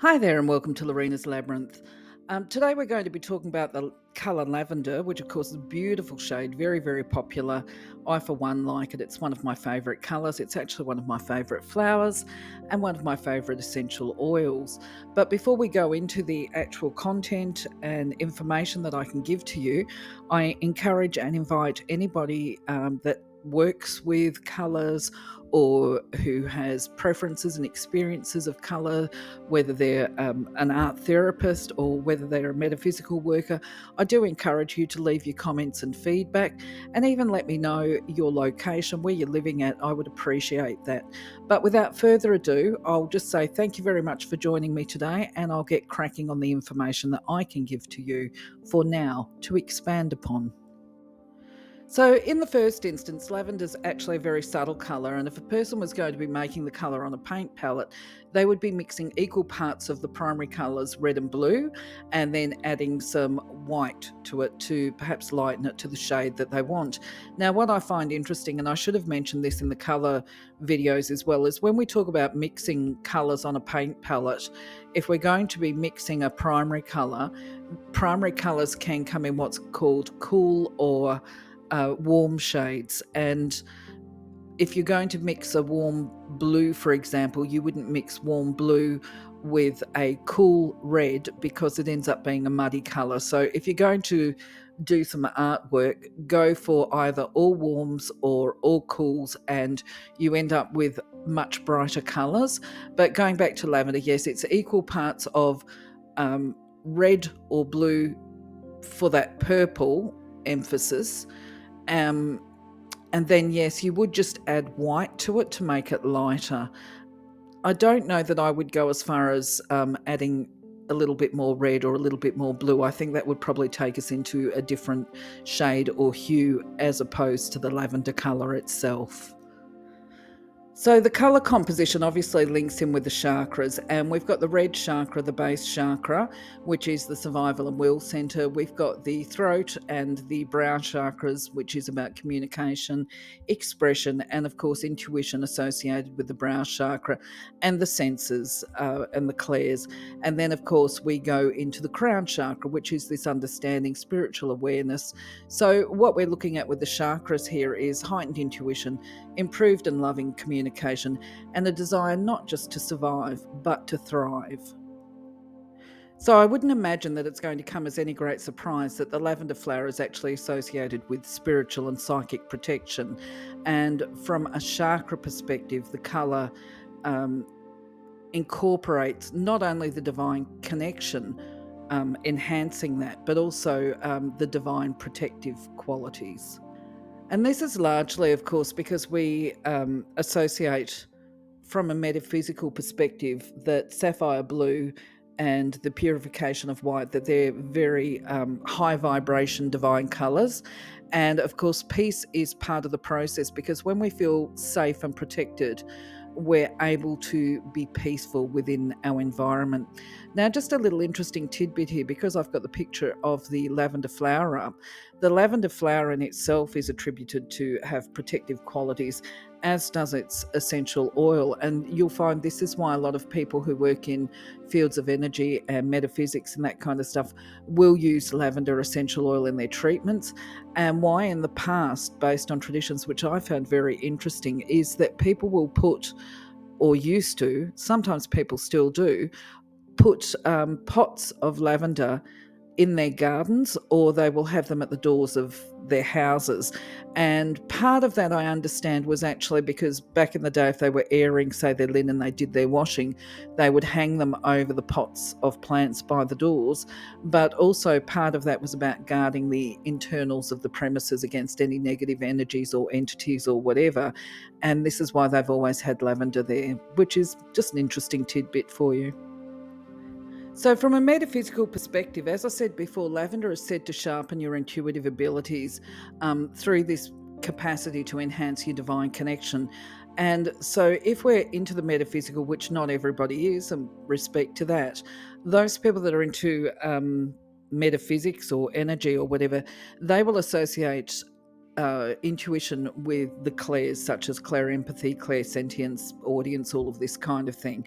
Hi there, and welcome to Lorena's Labyrinth. Today, we're going to be talking about the colour lavender, which, of course, is a beautiful shade, very, very popular. I, for one, like it. It's one of my favourite colours. It's actually one of my favourite flowers and one of my favourite essential oils. But before we go into the actual content and information that I can give to you, I encourage and invite anybody that works with colours or who has preferences and experiences of colour, whether they're an art therapist or whether they're a metaphysical worker. I do encourage you to leave your comments and feedback and even let me know your location, where you're living at. I would appreciate that. But without further ado, I'll just say thank you very much for joining me today, and I'll get cracking on the information that I can give to you for now to expand upon. So, in the first instance, lavender is actually a very subtle colour, and if a person was going to be making the colour on a paint palette, they would be mixing equal parts of the primary colours, red and blue, and then adding some white to it to perhaps lighten it to the shade that they want. Now, what I find interesting, and I should have mentioned this in the colour videos as well, is when we talk about mixing colours on a paint palette, if we're going to be mixing a primary colours can come in what's called cool or warm shades. And if you're going to mix a warm blue, for example, you wouldn't mix warm blue with a cool red because it ends up being a muddy colour. So if you're going to do some artwork, go for either all warms or all cools, and you end up with much brighter colours. But going back to lavender, yes, it's equal parts of red or blue for that purple emphasis. Um, and then, yes, you would just add white to it to make it lighter. I don't know that I would go as far as adding a little bit more red or a little bit more blue. I think that would probably take us into a different shade or hue as opposed to the lavender colour itself. So the colour composition obviously links in with the chakras, and we've got the red chakra, the base chakra, which is the survival and will centre. We've got the throat and the brow chakras, which is about communication, expression, and of course intuition associated with the brow chakra, and the senses and the clairs. And then of course we go into the crown chakra, which is this understanding, spiritual awareness. So what we're looking at with the chakras here is heightened intuition, improved and loving communication, and a desire not just to survive, but to thrive. So I wouldn't imagine that it's going to come as any great surprise that the lavender flower is actually associated with spiritual and psychic protection. And from a chakra perspective, the colour incorporates not only the divine connection, enhancing that, but also the divine protective qualities. And this is largely, of course, because we associate from a metaphysical perspective that sapphire blue and the purification of white, that they're very high vibration divine colours. And of course, peace is part of the process, because when we feel safe and protected, we're able to be peaceful within our environment. Now, just a little interesting tidbit here, because I've got the picture of the lavender flower up. The lavender flower in itself is attributed to have protective qualities, as does its essential oil. And you'll find this is why a lot of people who work in fields of energy and metaphysics and that kind of stuff will use lavender essential oil in their treatments. And why in the past, based on traditions, which I found very interesting, is that people will put, or used to, sometimes people still do, put pots of lavender in their gardens, or they will have them at the doors of their houses. And part of that, I understand, was actually because back in the day, if they were airing, say, their linen, they did their washing, they would hang them over the pots of plants by the doors. But also part of that was about guarding the internals of the premises against any negative energies or entities or whatever. And this is why they've always had lavender there, which is just an interesting tidbit for you. So, from a metaphysical perspective, as I said before, lavender is said to sharpen your intuitive abilities through this capacity to enhance your divine connection. And so, if we're into the metaphysical, which not everybody is, and respect to that, those people that are into metaphysics or energy or whatever, they will associate intuition with the clairs, such as clairempathy, clairsentience, audience, all of this kind of thing.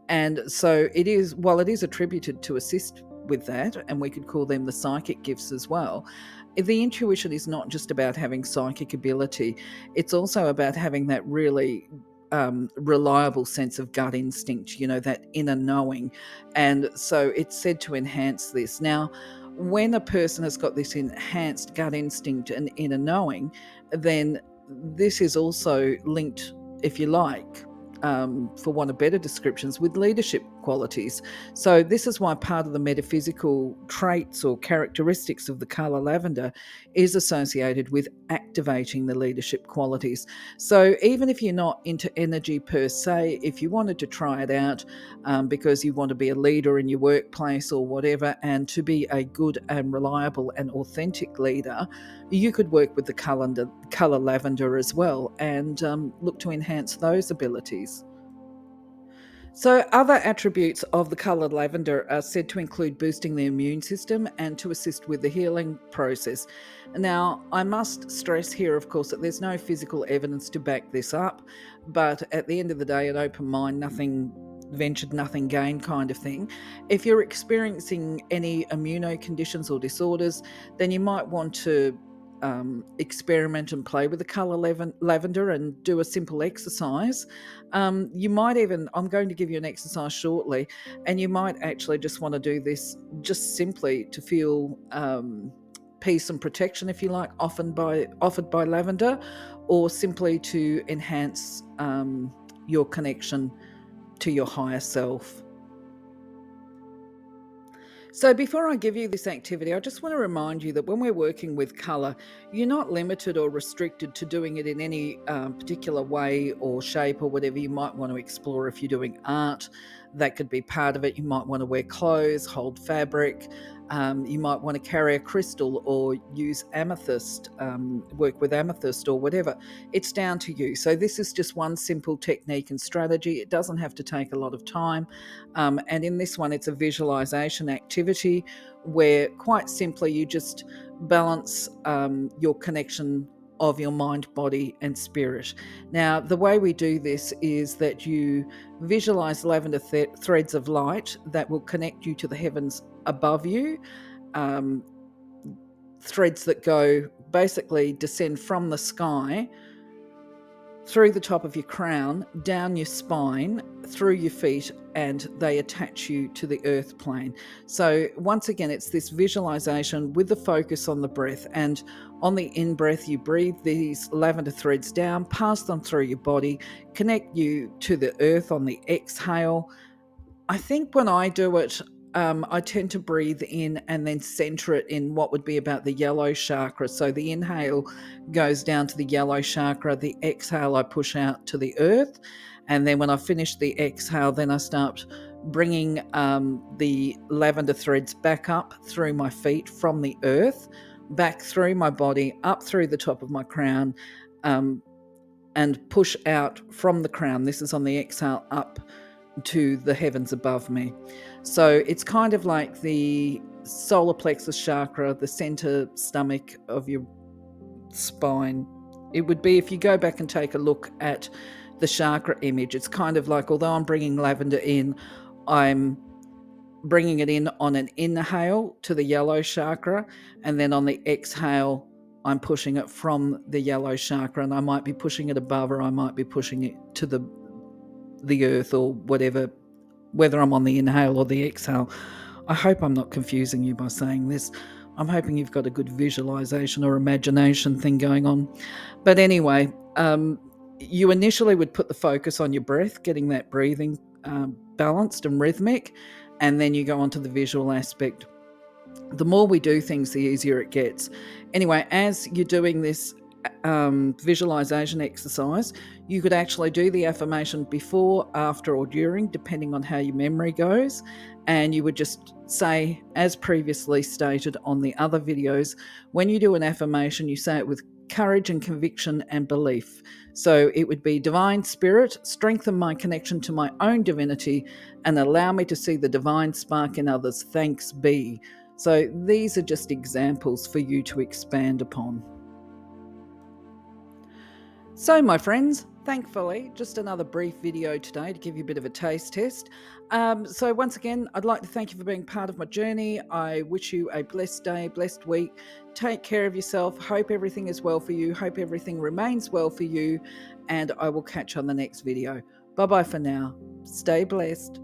And so it is, while it is attributed to assist with that, and we could call them the psychic gifts as well, the intuition is not just about having psychic ability, it's also about having that really reliable sense of gut instinct, that inner knowing. And so it's said to enhance this. Now, when a person has got this enhanced gut instinct and inner knowing, then this is also linked, if you like, for want of better descriptions, with leadership qualities. So, this is why part of the metaphysical traits or characteristics of the colour lavender is associated with activating the leadership qualities. So, even if you're not into energy per se, if you wanted to try it out because you want to be a leader in your workplace or whatever, and to be a good and reliable and authentic leader, you could work with the colour lavender as well and look to enhance those abilities. So, other attributes of the coloured lavender are said to include boosting the immune system and to assist with the healing process. Now, I must stress here, of course, that there's no physical evidence to back this up, but at the end of the day, an open mind, nothing ventured, nothing gained kind of thing. If you're experiencing any immuno conditions or disorders, then you might want to experiment and play with the colour lavender and do a simple exercise. You might even, I'm going to give you an exercise shortly, and you might actually just want to do this just simply to feel peace and protection, if you like, offered by lavender, or simply to enhance your connection to your higher self. So, before I give you this activity, I just want to remind you that when we're working with colour, you're not limited or restricted to doing it in any particular way or shape or whatever you might want to explore. If you're doing art, that could be part of it. You might want to wear clothes, hold fabric. You might want to carry a crystal or use amethyst, work with amethyst or whatever. It's down to you. So, this is just one simple technique and strategy. It doesn't have to take a lot of time. And in this one, it's a visualization activity where quite simply you just balance your connection of your mind, body, and spirit. Now, the way we do this is that you visualize lavender threads of light that will connect you to the heavens above you. Um, Threads that go basically descend from the sky through the top of your crown, down your spine, through your feet, and they attach you to the earth plane. So once again, it's this visualization with the focus on the breath. And on the in-breath, you breathe these lavender threads down, pass them through your body, connect you to the earth on the exhale. I think when I do it, I tend to breathe in and then center it in what would be about the yellow chakra. So the inhale goes down to the yellow chakra, the exhale I push out to the earth. And then when I finish the exhale, then I start bringing the lavender threads back up through my feet from the earth, back through my body, up through the top of my crown, and push out from the crown. This is on the exhale up to the heavens above me. So it's kind of like the solar plexus chakra, the center stomach of your spine. It would be, if you go back and take a look at the chakra image, it's kind of like, although I'm bringing lavender in, I'm bringing it in on an inhale to the yellow chakra, and then on the exhale, I'm pushing it from the yellow chakra, and I might be pushing it above, or I might be pushing it to the earth or whatever, whether I'm on the inhale or the exhale. I hope I'm not confusing you by saying this. I'm hoping you've got a good visualization or imagination thing going on. But anyway, you initially would put the focus on your breath, getting that breathing balanced and rhythmic, and then you go on to the visual aspect. The more we do things, the easier it gets. Anyway, as you're doing this visualization exercise, you could actually do the affirmation before, after, or during, depending on how your memory goes. And you would just say, as previously stated on the other videos, when you do an affirmation, you say it with courage and conviction and belief. So it would be: Divine Spirit, strengthen my connection to my own divinity and allow me to see the divine spark in others. Thanks be. So these are just examples for you to expand upon. So, my friends, thankfully, just another brief video today to give you a bit of a taste test. So, once again, I'd like to thank you for being part of my journey. I wish you a blessed day, blessed week. Take care of yourself. Hope everything is well for you. Hope everything remains well for you. And I will catch you on the next video. Bye bye for now. Stay blessed.